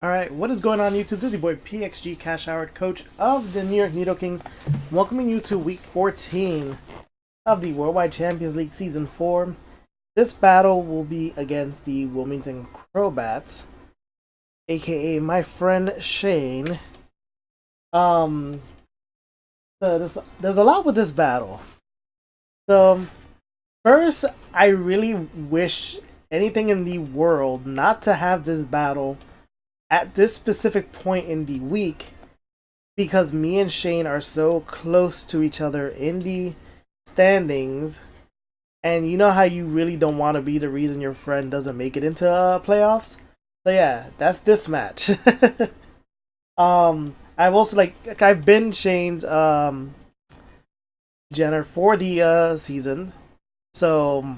Alright, what is going on YouTube? This is your boy PXG Cash Howard, coach of the New York Nido Kings, welcoming you to week 14 of the Worldwide Champions League Season 4. This battle will be against the Wilmington Crobats, aka my friend Shane. So there's a lot with this battle. So, first, I really wish anything in the world not to have this battle at this specific point in the week, because me and Shane are so close to each other in the standings, and you know how you really don't want to be the reason your friend doesn't make it into playoffs. So yeah, that's this match. I've also I've been Shane's Jenner for the season, so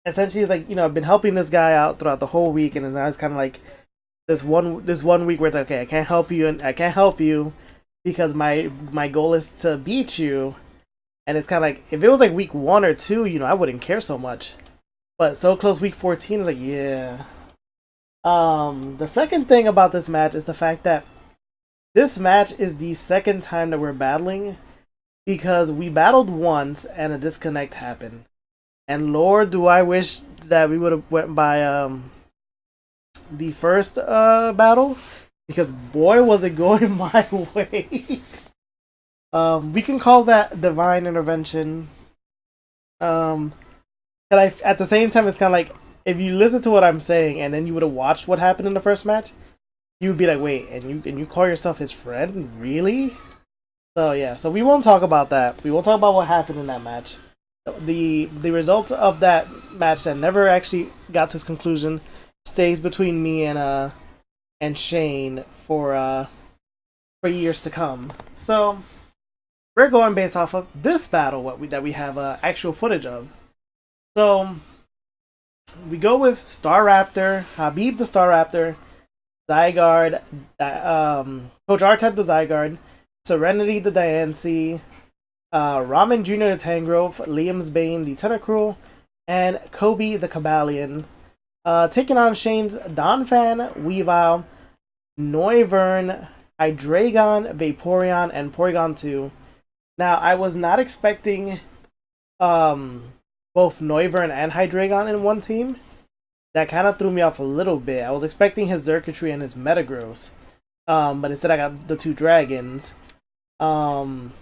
essentially it's I've been helping this guy out throughout the whole week, and I was kind of like this one week where it's like, okay, I can't help you, and I can't help you because my goal is to beat you. And it's kind of like, if it was like week 1 or 2, I wouldn't care so much, but so close week 14 is like, yeah. The second thing about this match is the fact that this match is the second time that we're battling, because we battled once and a disconnect happened, and Lord, do I wish that we would have went by the first battle, because boy was it going my way. We can call that divine intervention. But at the same time, it's kind of like, if you listen to what I'm saying and then you would have watched what happened in the first match, you would be like, wait, and you call yourself his friend, really? So yeah, so we won't talk about that. We won't talk about what happened in that match. The results of that match that never actually got to its conclusion stays between me and Shane for years to come. So we're going based off of this battle, that we have actual footage of. So we go with Star Raptor, Habib the Star Raptor, Zygarde, Coach Artep the Zygarde, Serenity the Diancie, Ramen Jr. the Tangrowth, Liam's Bane the Tentacruel, and Kobe the Cabalion. Taking on Shane's Donphan, Weavile, Noivern, Hydreigon, Vaporeon, and Porygon 2. Now, I was not expecting both Noivern and Hydreigon in one team. That kind of threw me off a little bit. I was expecting his Xurkitree and his Metagross, but instead I got the two dragons. I'm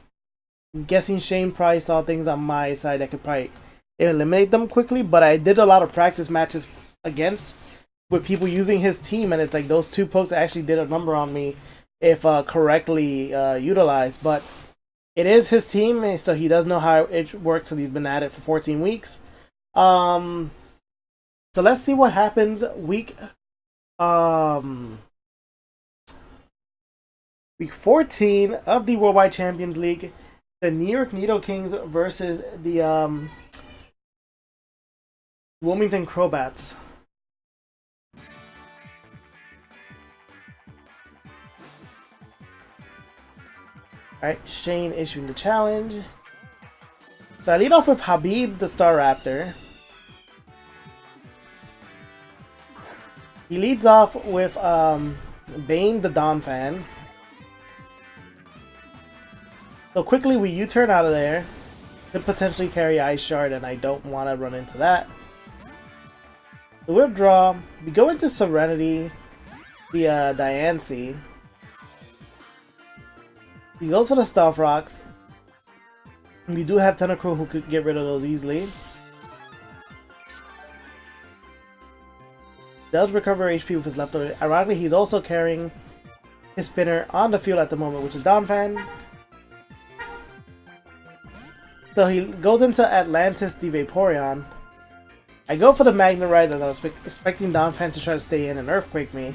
guessing Shane probably saw things on my side that could probably eliminate them quickly, but I did a lot of practice matches against with people using his team, and it's like those two pokes actually did a number on me if correctly utilized. But it is his team, so he does know how it works, and he's been at it for 14 weeks. So let's see what happens week 14 of the Worldwide Champions League. The New York Nido Kings versus the Wilmington Crobats. Alright, Shane issuing the challenge. So I lead off with Habib the Star Raptor. He leads off with Bane the Donphan. So quickly we U-turn out of there. Could potentially carry Ice Shard, and I don't want to run into that. The withdraw. We go into Serenity, the Diancie. He goes for the Stealth Rocks. We do have Tentacruel who could get rid of those easily. Does recover HP with his leftover. Ironically, he's also carrying his spinner on the field at the moment, which is Donphan. So he goes into Atlantis the Vaporeon. I go for the Magnemite, as I was expecting Donphan to try to stay in and Earthquake me.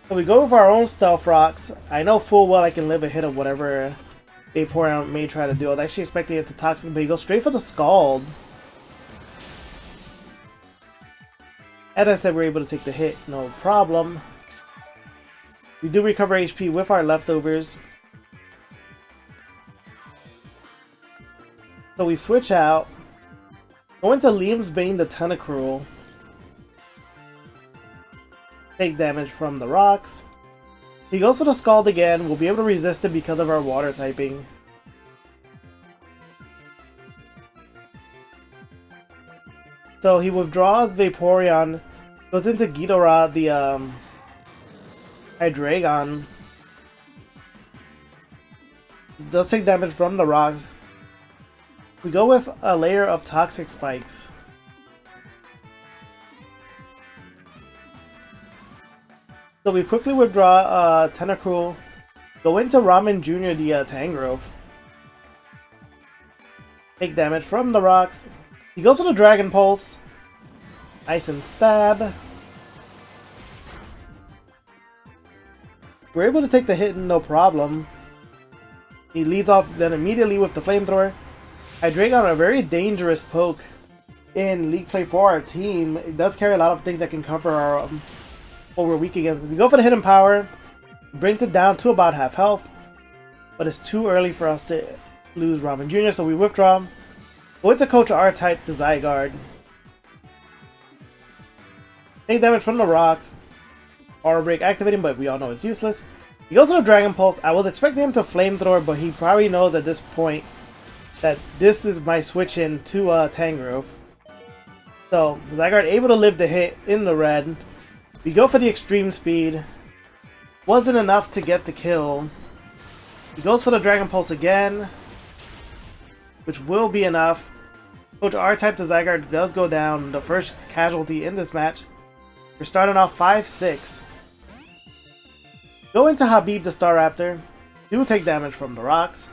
So we go with our own Stealth Rocks. I know full well I can live a hit of whatever Vaporeon may try to do. I was actually expecting it to Toxic, but he goes straight for the Scald. As I said, we're able to take the hit, no problem. We do recover HP with our leftovers. So we switch out. Go into Liam's Bane the Tentacruel. Take damage from the rocks. He goes for the Scald again. We'll be able to resist it because of our water typing. So he withdraws Vaporeon, goes into Ghidorah, the Hydreigon. Does take damage from the rocks. We go with a layer of Toxic Spikes. So we quickly withdraw Tentacruel, go into Ramen Jr. the Tangrowth. Take damage from the rocks. He goes for the Dragon Pulse. Ice and Stab. We're able to take the hit no problem. He leads off then immediately with the Flamethrower. Hydreigon, a very dangerous poke in League Play for our team. It does carry a lot of things that can cover our what we're weak against. We go for the Hidden Power. Brings it down to about half health. But it's too early for us to lose Ramen Jr., so we withdraw. Go into Coach R-type the Zygarde. Take damage from the rocks. Aura Break activating, but we all know it's useless. He goes to the Dragon Pulse. I was expecting him to Flamethrower, but he probably knows at this point that this is my switch in to Tangrowth. So, Zygarde able to live the hit in the red. We go for the Extreme Speed. Wasn't enough to get the kill. He goes for the Dragon Pulse again, which will be enough. Coach R-type the Zygarde does go down, the first casualty in this match. We're starting off 5-6. Go into Habib the Staraptor. Do take damage from the rocks.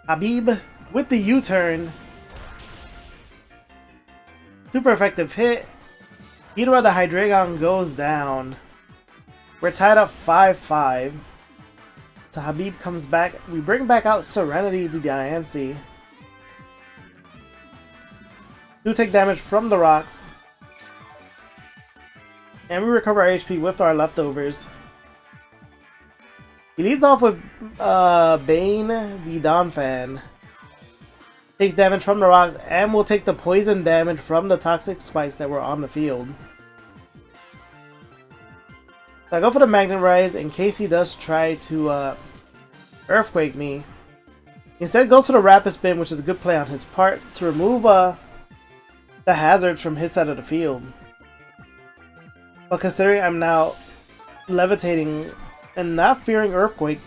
Habib with the U-turn. Super effective hit. Ghidorah the Hydreigon goes down. We're tied up 5-5. So Habib comes back. We bring back out Serenity the Diancie. Do take damage from the rocks. And we recover our HP with our leftovers. He leads off with Bane the Donphan. Takes damage from the rocks and will take the poison damage from the Toxic Spikes that were on the field. So I go for the Magnet Rise in case he does try to Earthquake me. Instead goes for the Rapid Spin, which is a good play on his part to remove the hazards from his side of the field. But considering I'm now levitating and not fearing Earthquake,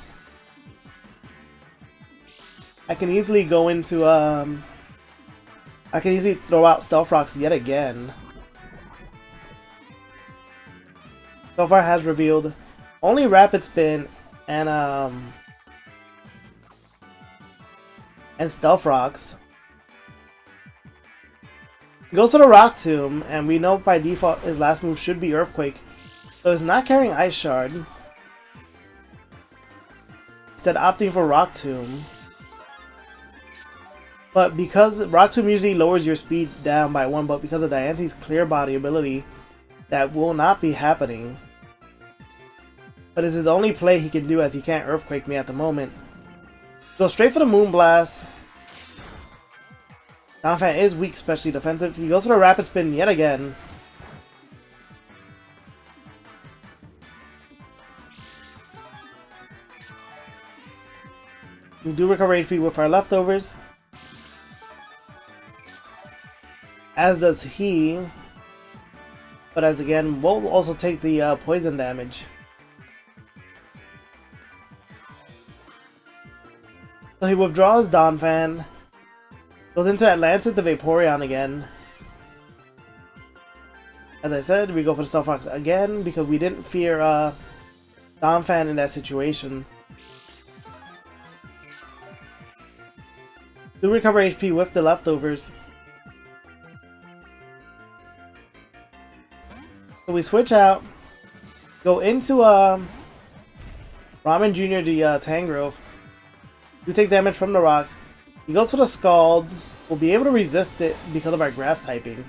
I can easily go into I can easily throw out Stealth Rocks yet again. So far has revealed only Rapid Spin and Stealth Rocks. Goes to the Rock Tomb, and we know by default his last move should be Earthquake. So he's not carrying Ice Shard. Instead opting for Rock Tomb. But because Rock Tomb usually lowers your speed down by 1, but because of Diancie's Clear Body ability, that will not be happening. But it's his only play he can do as he can't Earthquake me at the moment. Go straight for the Moonblast. Donphan is weak, especially defensive. He goes for the Rapid Spin yet again. We do recover HP with our leftovers. As does he. But as again, we'll also take the poison damage. So he withdraws Donphan. Goes into Atlantis the Vaporeon again. As I said, we go for the Stealth Rocks again because we didn't fear Donphan in that situation. Do recover HP with the leftovers. So we switch out. Go into Ramen Jr. the Tangrowth. We take damage from the rocks. He goes for the Scald. We'll be able to resist it because of our grass typing.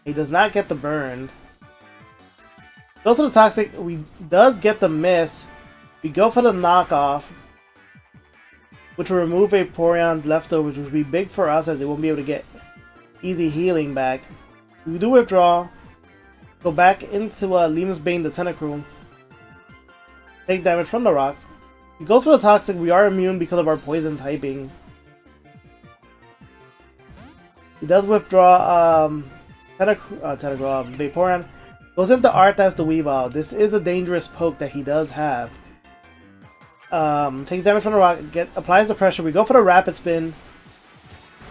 He does not get the burn. Goes for the Toxic. We does get the miss. We go for the knockoff, which will remove Vaporeon's leftovers, which will be big for us as it won't be able to get easy healing back. We do withdraw. Go back into Liam's Bane, the Tentacruel. Take damage from the rocks. He goes for the Toxic. We are immune because of our poison typing. He does withdraw Tentacruel, Vaporeon. Goes into Arthas the Weavile. This is a dangerous poke that he does have. Takes damage from the rock. Applies the pressure. We go for the Rapid Spin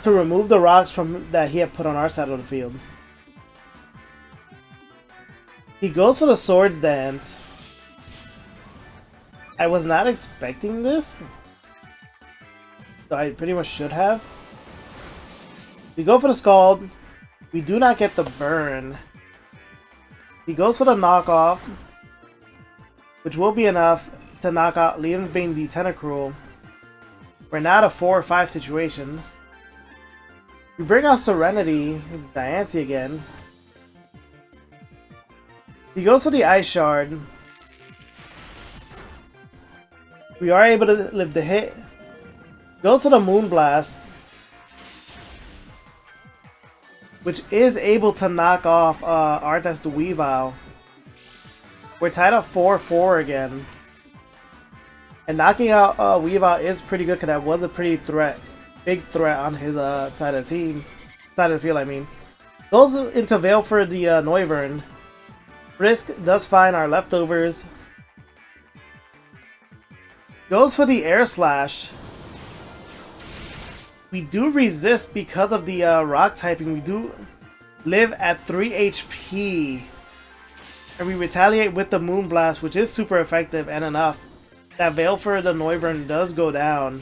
to remove the rocks from that he had put on our side of the field. He goes for the Swords Dance. I was not expecting this, so I pretty much should have. We go for the Scald. We do not get the burn. He goes for the knockoff, which will be enough to knock out Liam's Bane the Tentacruel. We're now at a 4 or 5 situation. We bring out Serenity, Diancie again. He goes for the Ice Shard. We are able to live the hit. Goes for the Moonblast, which is able to knock off Arthas the Weavile. We're tied up 4-4 again. And knocking out Weavile is pretty good because that was a pretty big threat on his side of the team. Side of the field, I mean. Goes into Veil for the Noivern. Risk does find our leftovers. Goes for the Air Slash. We do resist because of the rock typing. We do live at 3 HP. And we retaliate with the Moonblast, which is super effective and enough. That Veil for the Noivern does go down.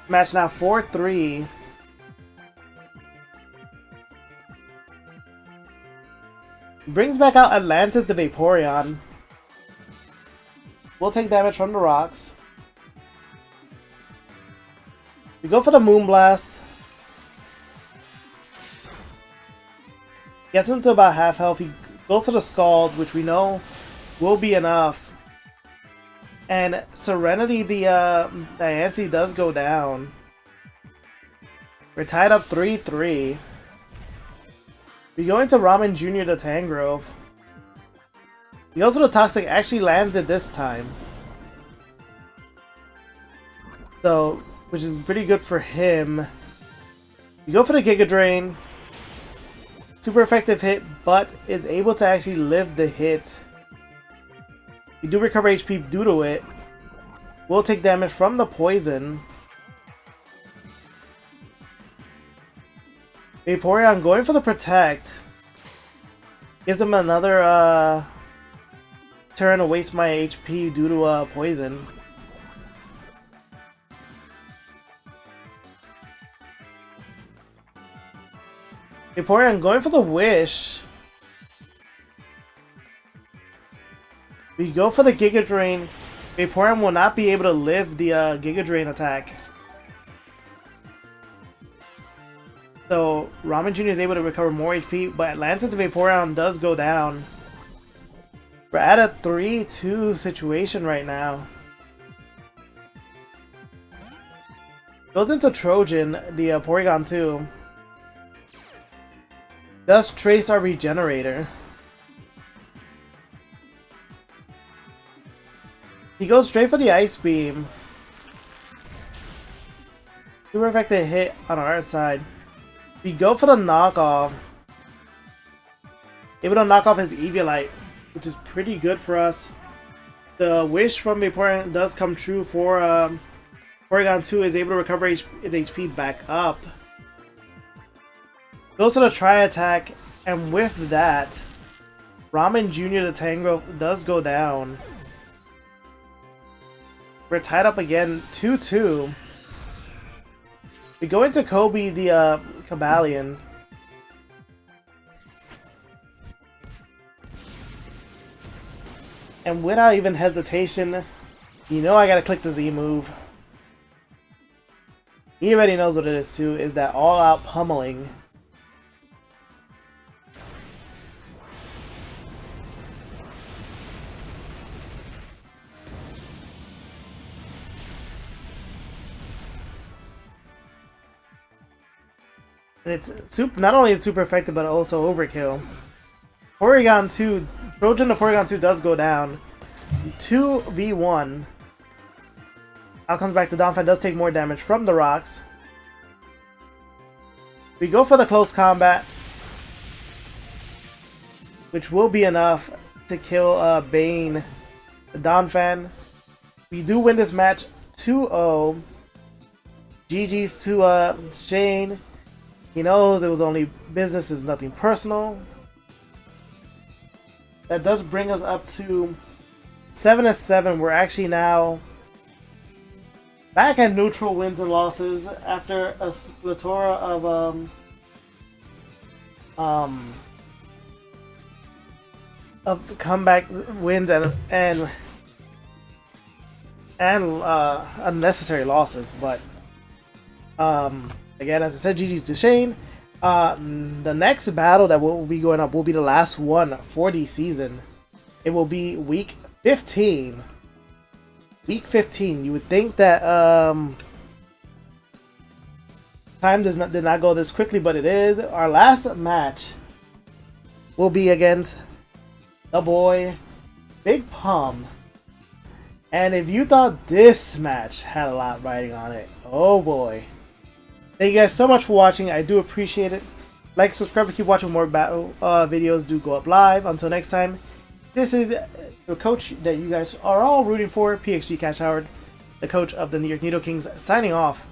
Match now 4-3. Brings back out Atlantis the Vaporeon. We'll take damage from the rocks. We go for the Moonblast. Gets him to about half health. He goes for the Scald, which we know will be enough. And Serenity the Diancie does go down. We're tied up 3-3. We go into Ramen Jr. the Tangrowth. He goes for the Toxic, actually lands it this time. So, which is pretty good for him. You go for the Giga Drain. Super effective hit, but is able to actually live the hit. We do recover HP due to it. We'll take damage from the poison. Vaporeon going for the Protect. Gives him another turn to waste my HP due to poison. Vaporeon going for the Wish. We go for the Giga Drain. Vaporeon will not be able to live the Giga Drain attack. So Ramen Jr. is able to recover more HP, but Atlantis the Vaporeon does go down. We're at a 3-2 situation right now. Goes into Trojan, the Porygon 2. Does trace our Regenerator. He goes straight for the Ice Beam. Super effective hit on our side. We go for the knockoff. Able to knock off his Eviolite, which is pretty good for us. The wish from Vaporeon does come true for Porygon 2 is able to recover his HP back up. Goes to the Tri-Attack, and with that, Ramen Jr. the Tangrowth does go down. We're tied up again, 2-2. We go into Kobe the Cabalion. And without even hesitation, you know I gotta click the Z move. He already knows what it is too, is that all-out pummeling. And it's not only is super effective, but also overkill. Porygon 2, Trojan to Porygon 2 does go down. 2v1. Now comes back, the Donphan does take more damage from the rocks. We go for the close combat, which will be enough to kill Bane, the Donphan. We do win this match 2-0. GG's to Shane. He knows it was only business, it was nothing personal. That does bring us up to 7-7. We're actually now back at neutral wins and losses after a plethora of comeback wins and unnecessary losses. But again, as I said, GG's to Shane. The next battle that will be going up will be the last one for the season. It will be week 15. Week 15. You would think that time did not go this quickly, but it is. Our last match will be against the boy Big Pum. And if you thought this match had a lot riding on it, oh boy. Thank you guys so much for watching. I do appreciate it. Like, subscribe to keep watching more battle videos. Do go up live. Until next time, this is the coach that you guys are all rooting for, PXG Cash Howard, the coach of the New York Nido Kings, signing off.